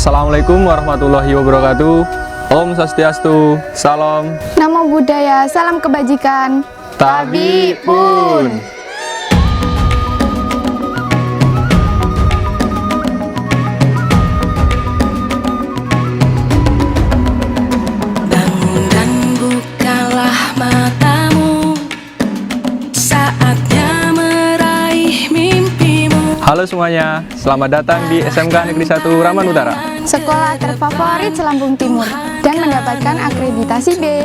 Assalamualaikum warahmatullahi wabarakatuh. Om Swastiastu, salam. Namo Buddhaya, salam kebajikan. Tabi pun. Bangun dan bukalah matamu, saatnya meraih mimpimu. Halo semuanya, selamat datang di SMK Negeri 1 Raman Utara. Sekolah terfavorit Selampung Timur dan mendapatkan akreditasi B.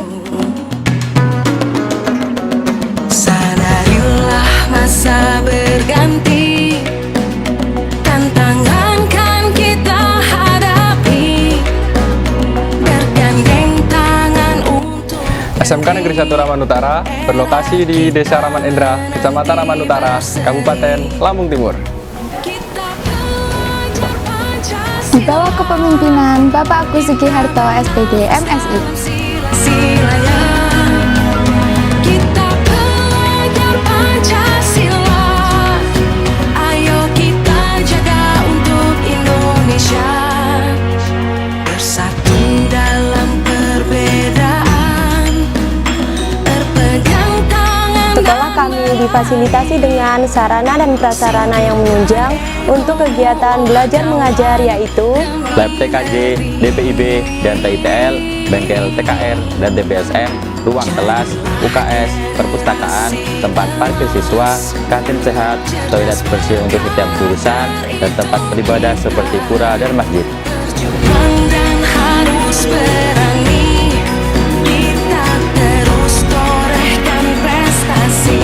Sadarilah masa berganti, tantangan kan kita hadapi, bergandeng tangan untuk SMK Negeri 1 Raman Utara berlokasi di Desa Raman Endra, Kecamatan Raman Utara, Kabupaten Lampung Timur. kita belajar Pancasila. Di bawah kepemimpinan Bapak Agus Sugiharto, SPD, MSI. Silanya kita belajar Pancasila. Ayo kita jaga untuk Indonesia, bersatu dalam perbedaan, berpegang tangan. Sekolah kami difasilitasi dengan sarana dan prasarana yang menunjang untuk kegiatan belajar mengajar, yaitu Lab TKJ, DPIB, dan TITL, bengkel TKR dan DPSM, ruang kelas, UKS, perpustakaan, tempat parkir siswa, kantin sehat, toilet bersih untuk setiap jurusan, dan tempat beribadah seperti pura dan masjid. Dan harus berani, kita terus torehkan prestasi.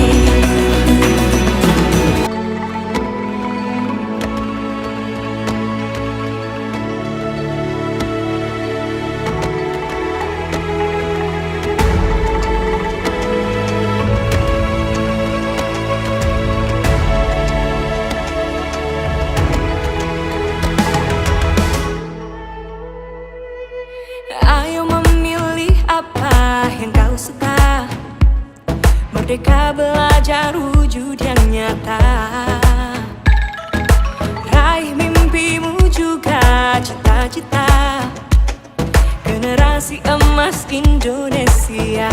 Ayo memilih apa yang kau suka, merdeka belajar wujud yang nyata. Raih mimpimu juga cita-cita, generasi emas Indonesia.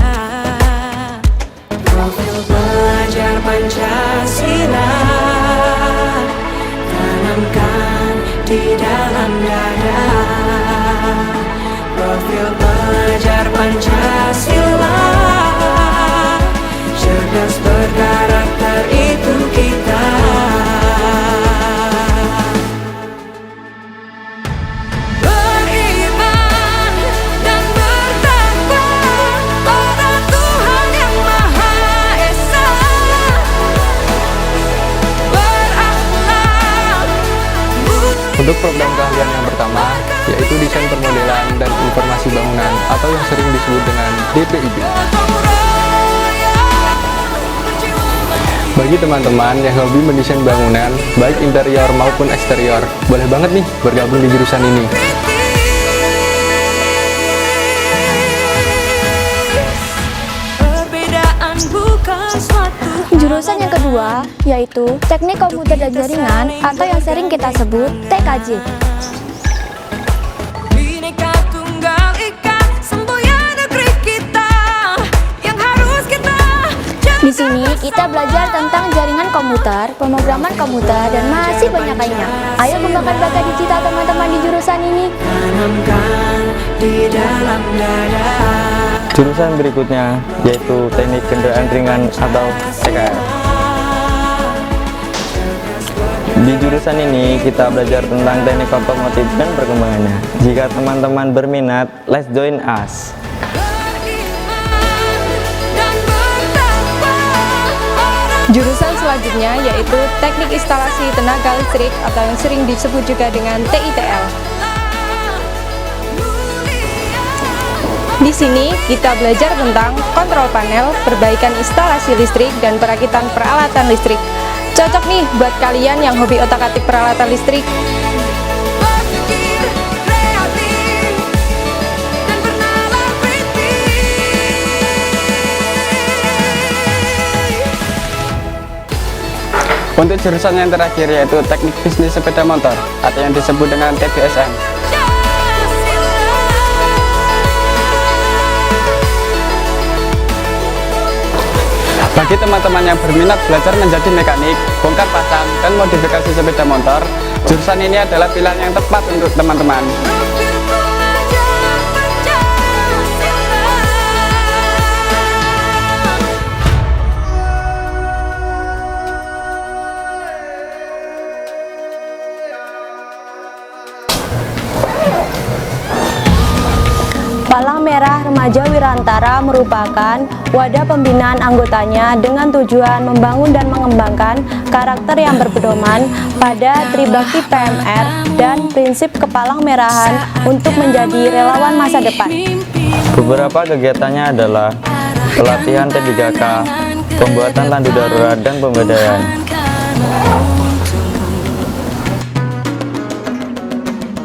Profil belajar Pancasila, tanamkan di dalam dada. Profil pelajar Pancasila, cerdas berkarakter itu kita. Beriman dan bertakwa pada Tuhan Yang Maha Esa, berakhlak Untuk program keahlian yang pertama, yaitu desain permodelan dan informasi bangunan atau yang sering disebut dengan DPIB. Bagi teman-teman yang hobi mendesain bangunan, baik interior maupun eksterior, boleh banget nih bergabung di jurusan ini. Perbedaan bukan suatu jurusan yang kedua, yaitu Teknik Komputer dan Jaringan atau yang sering kita sebut TKJ. Bhinneka Tunggal Ika, semboyan negeri kita yang harus kita jaga. Di sini kita belajar tentang jaringan komputer, pemrograman komputer, dan masih banyak lainnya. Ayo kembangkan bakat digital teman-teman di jurusan ini. Tanamkan di dalam dada. Jurusan berikutnya yaitu Teknik Kendaraan Ringan atau TKR. Di jurusan ini kita belajar tentang teknik otomotif dan perkembangannya. Jika teman-teman berminat, let's join us. Dan bertakwa pada Jurusan selanjutnya yaitu Teknik Instalasi Tenaga Listrik atau yang sering disebut juga dengan TITL. Di sini kita belajar tentang kontrol panel, perbaikan instalasi listrik, dan perakitan peralatan listrik. Cocok nih buat kalian yang hobi otak-atik peralatan listrik. berpikir kreatif dan bernalar kritis. Untuk jurusan yang terakhir yaitu Teknik Bisnis Sepeda Motor atau yang disebut dengan TBSM. Bagi teman-teman yang berminat belajar menjadi mekanik, bongkar pasang, dan modifikasi sepeda motor, jurusan ini adalah pilihan yang tepat untuk teman-teman. Palang Merah Remaja Wirantara merupakan wadah pembinaan anggotanya dengan tujuan membangun dan mengembangkan karakter yang berpedoman pada Tribakti PMR dan prinsip kepalang merahan untuk menjadi relawan masa depan. Beberapa kegiatannya adalah pelatihan T3K, pembuatan tandu darurat, dan pemberdayaan.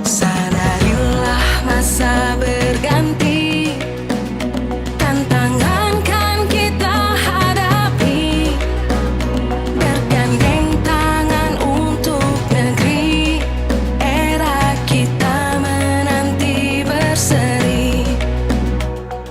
Sadarilah masa berganti, tantangan kan kita hadapi, bergandeng tangan untuk negeri, era kita menanti berseri,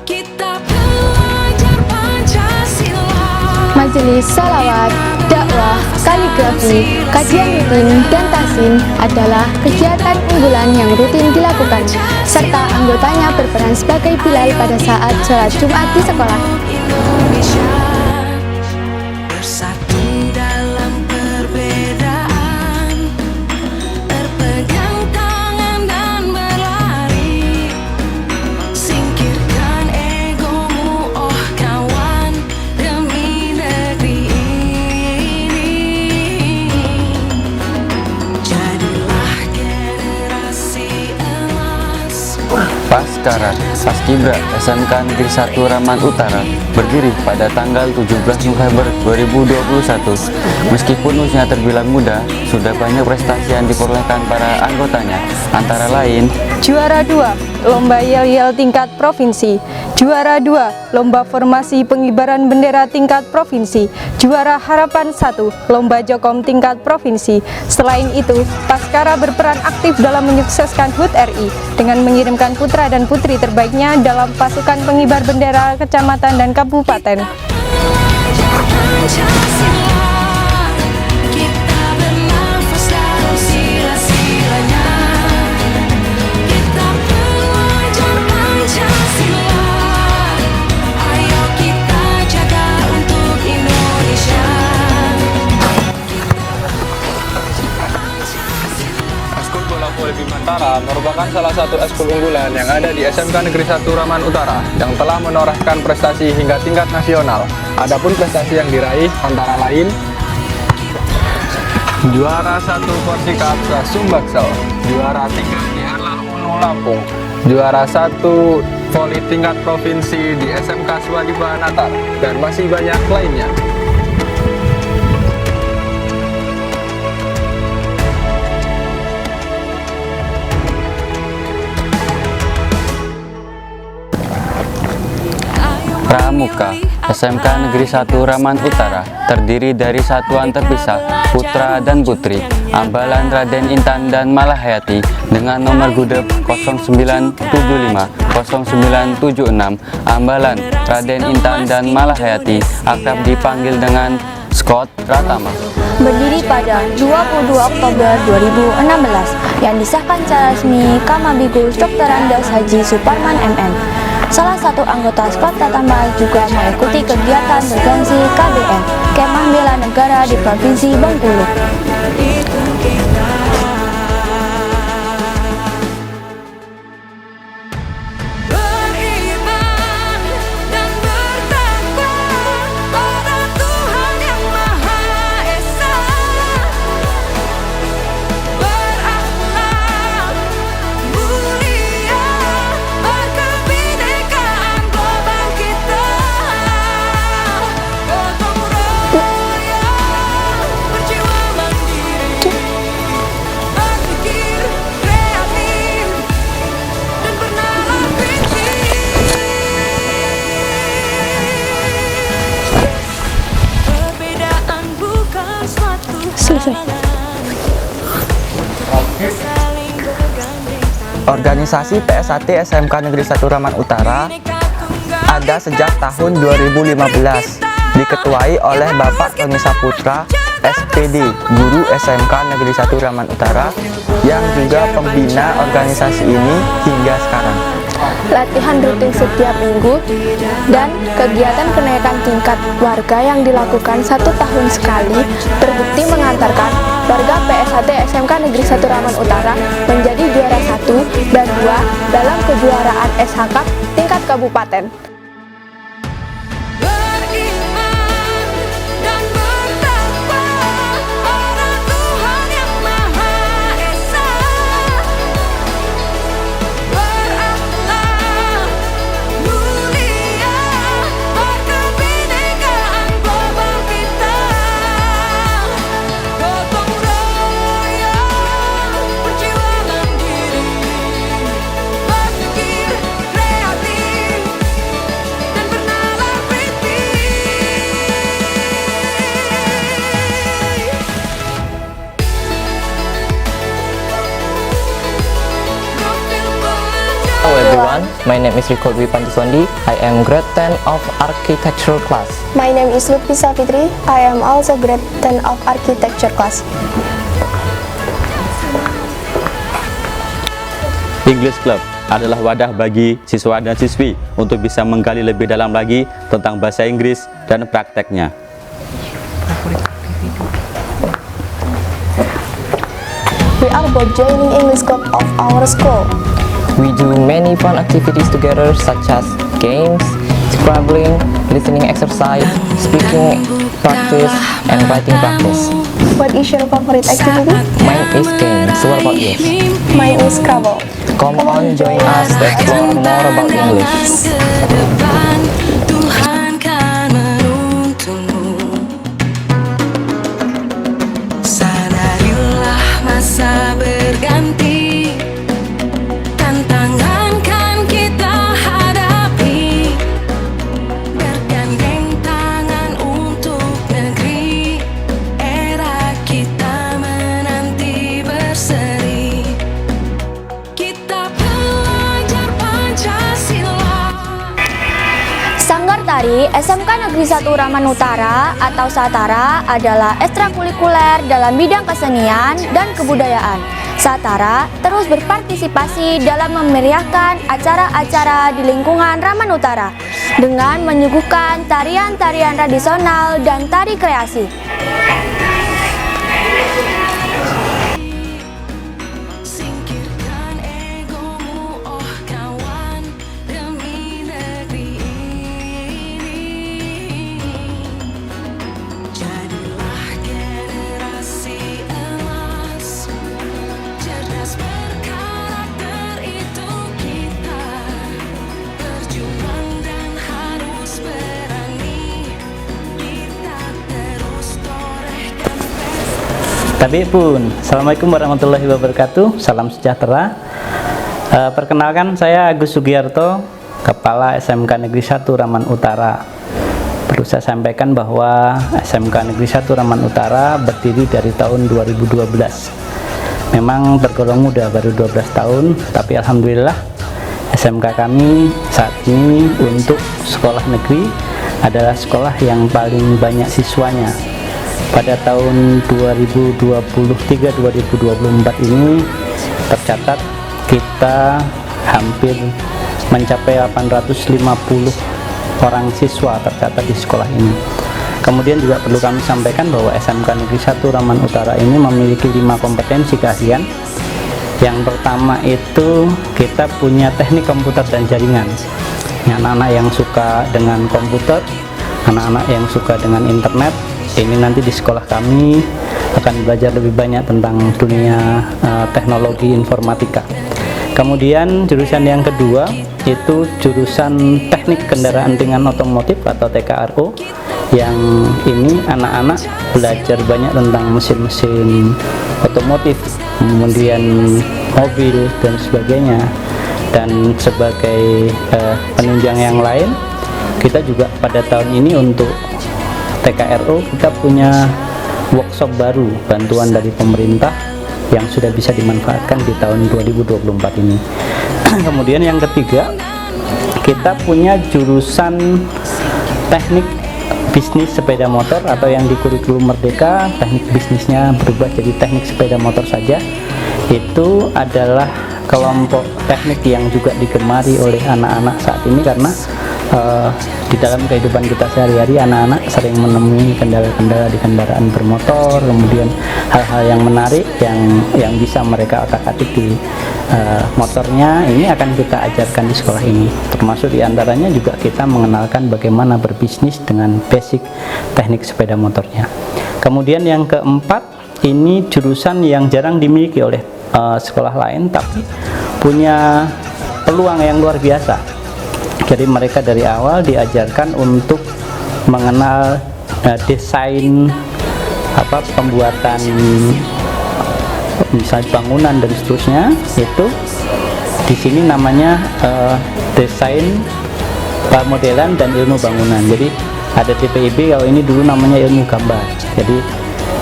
kita belajar Pancasila. Majelis salawat, dakwah, kaligrafi, kajian rutin, dan tahsin adalah kegiatan unggulan yang rutin dilakukan, serta anggotanya berperan sebagai bilal pada saat sholat Jumat di sekolah. Indonesia bersatu dalam perbedaan, berpegang tangan dan berlari, singkirkan egomu oh kawan, demi negeri ini. Jadilah generasi emas. Paskara Paskibra SMK Negeri 1 Raman Utara berdiri pada tanggal 17 November 2021. Meskipun usia terbilang muda, sudah banyak prestasi yang diperolehkan para anggotanya, antara lain Juara 2, Lomba Yel-Yel tingkat provinsi. Juara 2, Lomba Formasi Pengibaran Bendera tingkat provinsi. Juara Harapan 1, Lomba Jokom tingkat provinsi. Selain itu, Paskara berperan aktif dalam menyukseskan HUT RI dengan mengirimkan putra dan putri terbaiknya dalam pasukan pengibar bendera kecamatan dan kabupaten. Kita bernafas dalam sila-silanya, kita belajar Pancasila. Ayo kita jaga untuk Indonesia. Eskul Bola Voli Bimantara merupakan salah satu eskul unggulan yang ada di SMK Negeri 1 Raman Utara yang telah menorehkan prestasi hingga tingkat nasional. Adapun prestasi yang diraih antara lain juara 1 Korsikapsa Sumbaksel, juara 3 di Harlah Ulu Lampung, juara 1 voli tingkat provinsi di SMK Swadi Banatar, dan masih banyak lainnya. Pramuka SMK Negeri 1 Raman Utara terdiri dari satuan terpisah putra dan putri Ambalan Raden Intan dan Malahayati dengan nomor gudeg 0975 0976. Ambalan Raden Intan dan Malahayati akrab dipanggil dengan Scott Pratama. Berdiri pada 22 Oktober 2016 yang disahkan secara resmi Kamabigus Dr. Andes Haji Suparman MM. Salah satu anggota Scott Pratama juga mengikuti kegiatan bergengsi KBN, Kemah Bela Negara di Provinsi Bengkulu. Beriman dan bertakwa pada Tuhan Yang Maha Esa, berakhlak mulia, berkebinekaan global kita, gotong royong, berjiwa mandiri, berpikir kreatif, dan bernalar tinggi. Perbedaan bukan suatu saling bergandeng. Organisasi PSAT SMK Negeri 1 Raman Utara ada sejak tahun 2015 diketuai oleh Bapak Tony Saputra, SPD, Guru SMK Negeri 1 Rambut Utara, yang juga pembina organisasi ini hingga sekarang. Latihan rutin setiap minggu dan kegiatan kenaikan tingkat warga yang dilakukan 1 tahun sekali terbukti mengantarkan warga PSAT SMK Negeri 1 Rambut Utara menjadi juara 1 dan 2 dalam kejuaraan SHK tingkat kabupaten. Beriman dan bertakwa pada Tuhan yang Maha Esa, berakhlak mulia berkebinekaan global kita, gotong royong perjuangan diri, berpikir kreatif dan bernalar kritis. Hello everyone, my name is Riko Dwi Pantiswandi. I am grade 10 of architecture class. My name is Lutfi Safitri. I am also grade 10 of architecture class. English Club adalah wadah bagi siswa dan siswi untuk bisa menggali lebih dalam lagi tentang bahasa Inggris dan prakteknya. We are both joining English Club of our school. We do many fun activities together such as games, Scrabbling, listening exercise, speaking practice, and writing practice. What is your favorite activity? Mine is games. What about yours? Mine is Scrabble. Come on, join us to explore more about English. Ke depan, Tuhan kan menuntunmu. Sadarilah masa berganti, tantangan kan kita hadapi, bergandeng tangan untuk negeri, era kita menanti berseri. Kita pelajar Pancasila. Sanggar Tari SMK Negeri 1 Rambut Utara atau Satara adalah ekstrakurikuler dalam bidang kesenian dan kebudayaan. Satara terus berpartisipasi dalam memeriahkan acara-acara di lingkungan Rambut Utara dengan menyuguhkan tarian-tarian tradisional dan tari kreasi. Singkirkan egomu, oh kawan, demi negeri ini. Jadilah generasi emas, cerdas berkarakter itu kita, berjuang dan harus berani, kita terus torehkan prestasi. Tapi pun, Assalamualaikum warahmatullahi wabarakatuh. Salam sejahtera. Perkenalkan, saya Agus Sugiarto, Kepala SMK Negeri 1 Rambut Utara. Perlu saya sampaikan bahwa SMK Negeri 1 Rambut Utara berdiri dari tahun 2012. Memang tergolong muda, baru 12 tahun, tapi alhamdulillah SMK kami saat ini untuk sekolah negeri adalah sekolah yang paling banyak siswanya. Pada tahun 2023-2024 ini tercatat kita hampir mencapai 850 orang siswa tercatat di sekolah ini. Kemudian juga perlu kami sampaikan bahwa SMK Negeri 1 Rambut Utara ini memiliki 5 kompetensi keahlian. Yang pertama itu kita punya teknik komputer dan jaringan. Anak-anak yang suka dengan komputer, anak-anak yang suka dengan internet, ini nanti di sekolah kami akan belajar lebih banyak tentang dunia teknologi informatika. Kemudian jurusan yang kedua itu jurusan teknik kendaraan ringan otomotif atau TKRO, yang ini anak-anak belajar banyak tentang mesin-mesin otomotif, kemudian mobil dan sebagainya. Dan sebagai penunjang yang lain, kita juga pada tahun ini untuk TKRO kita punya workshop baru bantuan dari pemerintah yang sudah bisa dimanfaatkan di tahun 2024 ini. Kemudian yang ketiga, kita punya jurusan teknik bisnis sepeda motor, atau yang di kurikulum Merdeka teknik bisnisnya berubah jadi teknik sepeda motor saja. Itu adalah kelompok teknik yang juga digemari oleh anak-anak saat ini, karena di dalam kehidupan kita sehari-hari anak-anak sering menemui kendala-kendala di kendaraan bermotor, kemudian hal-hal yang menarik yang bisa mereka otak-atik di motornya, ini akan kita ajarkan di sekolah ini. Termasuk diantaranya juga kita mengenalkan bagaimana berbisnis dengan basic teknik sepeda motornya. Kemudian yang keempat, ini jurusan yang jarang dimiliki oleh sekolah lain, tapi punya peluang yang luar biasa. Jadi mereka dari awal diajarkan untuk mengenal desain pembuatan misalnya bangunan dan seterusnya. Itu di sini namanya desain pemodelan dan ilmu bangunan. Jadi ada DPIB, kalau ini dulu namanya ilmu gambar. Jadi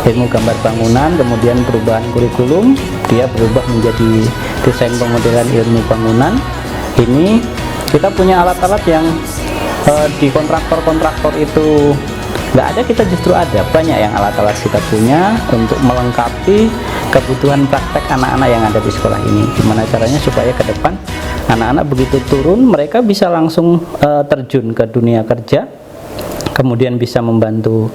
ilmu gambar bangunan, kemudian perubahan kurikulum, dia berubah menjadi desain pemodelan ilmu bangunan. Ini kita punya alat-alat yang di kontraktor itu nggak ada, kita justru ada banyak yang alat-alat kita punya untuk melengkapi kebutuhan praktek anak-anak yang ada di sekolah ini. Gimana caranya supaya ke depan anak-anak begitu turun mereka bisa langsung terjun ke dunia kerja, kemudian bisa membantu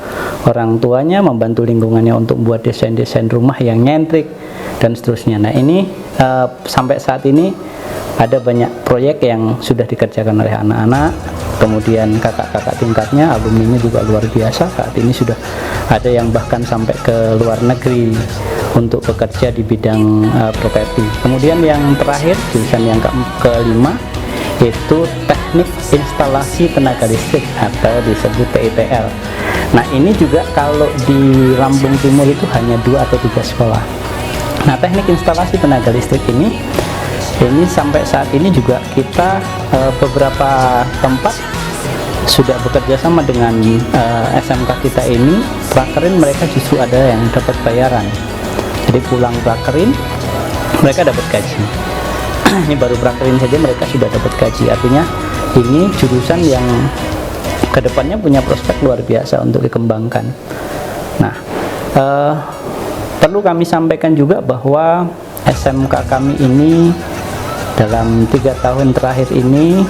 orang tuanya, membantu lingkungannya untuk membuat desain-desain rumah yang nyentrik dan seterusnya. Nah ini sampai saat ini ada banyak proyek yang sudah dikerjakan oleh anak-anak, kemudian kakak-kakak tingkatnya, alumninya juga luar biasa. Saat ini sudah ada yang bahkan sampai ke luar negeri untuk bekerja di bidang properti. Kemudian yang terakhir, jurusan yang kelima, itu teknik instalasi tenaga listrik atau disebut TITL. Nah ini juga kalau di Lampung Timur itu hanya 2 atau 3 sekolah. Nah teknik instalasi tenaga listrik ini sampai saat ini juga kita beberapa tempat sudah bekerja sama dengan SMK kita ini. Prakerin mereka justru ada yang dapat bayaran, jadi pulang prakerin mereka dapat gaji. Ini baru prakerin saja mereka sudah dapat gaji, artinya ini jurusan yang kedepannya punya prospek luar biasa untuk dikembangkan. Nah perlu kami sampaikan juga bahwa SMK kami ini dalam 3 tahun terakhir ini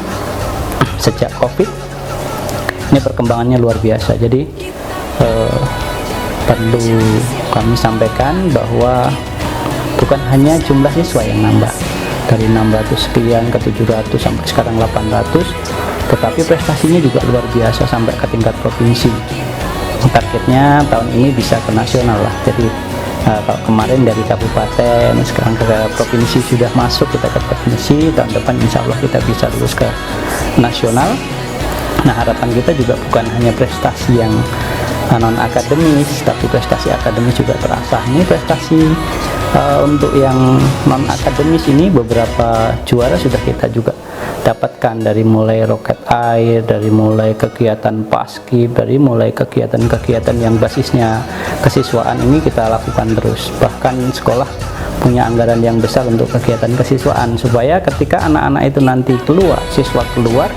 sejak COVID ini perkembangannya luar biasa. Jadi perlu kami sampaikan bahwa bukan hanya jumlah siswa yang nambah dari 600 sekian ke 700 sampai sekarang 800, tetapi prestasinya juga luar biasa sampai ke tingkat provinsi. Targetnya tahun ini bisa ke nasional lah. Jadi kalau kemarin dari kabupaten, sekarang ke provinsi sudah masuk, kita ke provinsi, tahun depan insya Allah kita bisa lulus ke nasional. Nah harapan kita juga bukan hanya prestasi yang non akademis, tapi prestasi akademis juga terasa. Ini prestasi untuk yang non akademis ini beberapa juara sudah kita juga dapatkan, dari mulai roket air, dari mulai kegiatan paskib, dari mulai kegiatan-kegiatan yang basisnya kesiswaan ini kita lakukan terus. Bahkan sekolah punya anggaran yang besar untuk kegiatan kesiswaan, supaya ketika anak-anak itu nanti keluar, siswa keluar,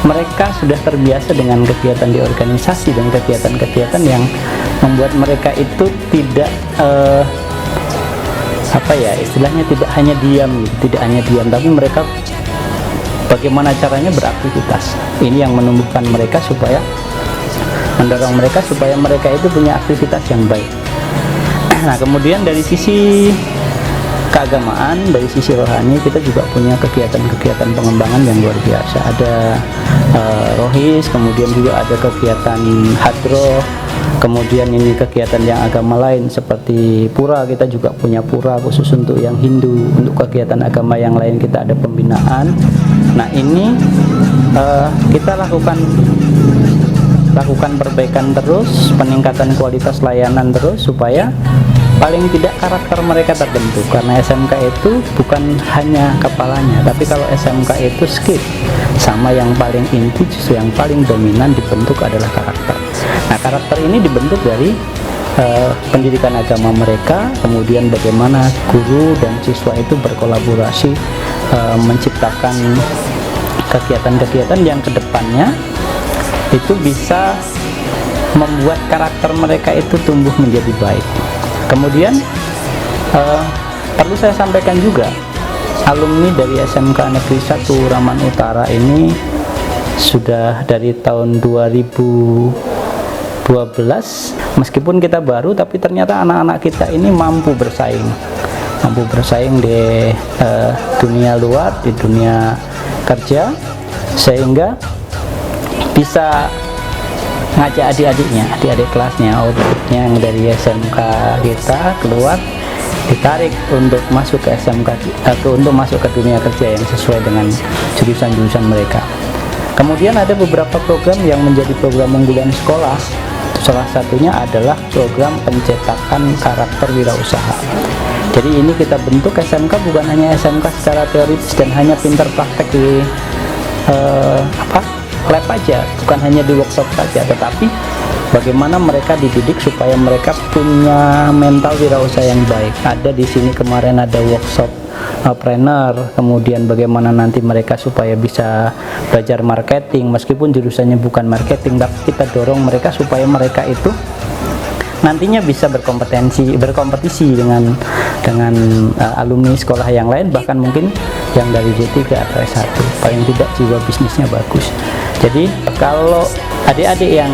mereka sudah terbiasa dengan kegiatan di organisasi dan kegiatan-kegiatan yang membuat mereka itu tidak istilahnya tidak hanya diam, tapi mereka bagaimana caranya beraktivitas. Ini yang menumbuhkan mereka supaya mendorong mereka supaya mereka itu punya aktivitas yang baik. Nah kemudian dari sisi keagamaan, dari sisi rohani, kita juga punya kegiatan-kegiatan pengembangan yang luar biasa. Ada rohis, kemudian juga ada kegiatan hadroh, kemudian ini kegiatan yang agama lain seperti pura. Kita juga punya pura khusus untuk yang Hindu. Untuk kegiatan agama yang lain kita ada pembinaan. Nah ini kita lakukan perbaikan terus, peningkatan kualitas layanan terus, supaya paling tidak karakter mereka terbentuk. Karena SMK itu bukan hanya kepalanya, tapi kalau SMK itu skill, sama yang paling inti, justru yang paling dominan dibentuk adalah karakter. Nah karakter ini dibentuk dari pendidikan agama mereka, kemudian bagaimana guru dan siswa itu berkolaborasi menciptakan kegiatan-kegiatan yang kedepannya itu bisa membuat karakter mereka itu tumbuh menjadi baik. Kemudian perlu saya sampaikan juga, alumni dari SMK Negeri 1 Raman Utara ini sudah dari tahun 2012, meskipun kita baru, tapi ternyata anak-anak kita ini mampu bersaing di dunia luar, di dunia kerja, sehingga bisa ngajak adik-adik kelasnya, outputnya yang dari SMK kita keluar, ditarik untuk masuk ke SMK, untuk masuk ke dunia kerja yang sesuai dengan jurusan-jurusan mereka. Kemudian ada beberapa program yang menjadi program unggulan sekolah. Salah satunya adalah program pencetakan karakter wirausaha. Jadi ini kita bentuk SMK bukan hanya SMK secara teoritis dan hanya pintar praktek di lab aja, bukan hanya di workshop saja, tetapi bagaimana mereka dididik supaya mereka punya mental wirausaha yang baik. Ada di sini kemarin ada workshop trainer, kemudian bagaimana nanti mereka supaya bisa belajar marketing, meskipun jurusannya bukan marketing, tapi kita dorong mereka supaya mereka itu nantinya bisa berkompetisi dengan alumni sekolah yang lain, bahkan mungkin yang dari D3 atau S1, paling tidak jiwa bisnisnya bagus. Jadi kalau adik-adik yang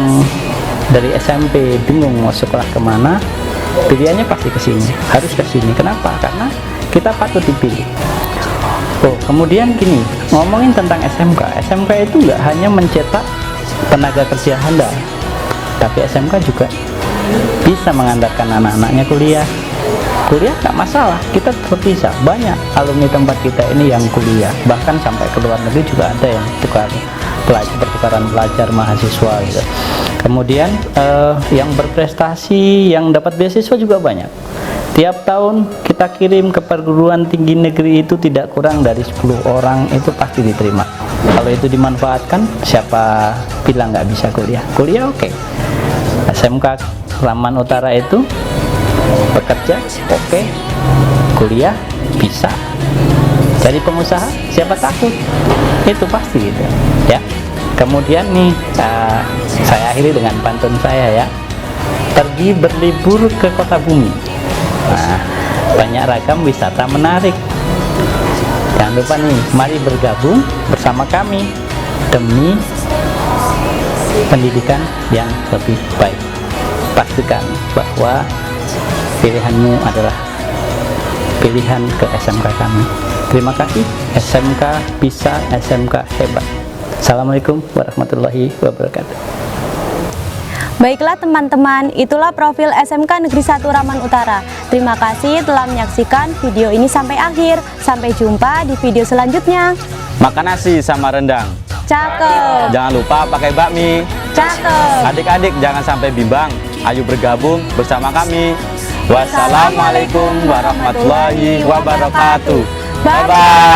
dari SMP bingung mau sekolah kemana, pilihannya pasti ke sini, harus ke sini. Kenapa? Karena kita patut dipilih. Kemudian gini, ngomongin tentang SMK itu nggak hanya mencetak tenaga kerja handal, tapi SMK juga bisa mengantarkan anak-anaknya kuliah nggak masalah, kita tetap bisa. Banyak alumni tempat kita ini yang kuliah, bahkan sampai ke luar negeri juga ada yang pertukaran pelajar mahasiswa gitu. Kemudian yang berprestasi, yang dapat beasiswa juga banyak. Tiap tahun kita kirim ke perguruan tinggi negeri itu tidak kurang dari 10 orang itu pasti diterima. Kalau itu dimanfaatkan, siapa bilang nggak bisa kuliah? Kuliah oke. SMK Raman Utara itu bekerja oke, kuliah bisa. Jadi pengusaha siapa takut? Itu pasti gitu ya. Kemudian nih saya akhiri dengan pantun saya ya. Pergi berlibur ke kota bumi. Nah, banyak ragam wisata menarik. Jangan lupa nih, mari bergabung bersama kami demi pendidikan yang lebih baik. Pastikan bahwa pilihanmu adalah pilihan ke SMK kami. Terima kasih, SMK bisa, SMK hebat. Assalamualaikum warahmatullahi wabarakatuh. Baiklah teman-teman, itulah profil SMK Negeri 1 Raman Utara. Terima kasih telah menyaksikan video ini sampai akhir. Sampai jumpa di video selanjutnya. Makan nasi sama rendang. Cakep. Jangan lupa pakai bakmi. Cakep. Adik-adik jangan sampai bimbang. Ayo bergabung bersama kami. Wassalamualaikum warahmatullahi wabarakatuh. Bye-bye.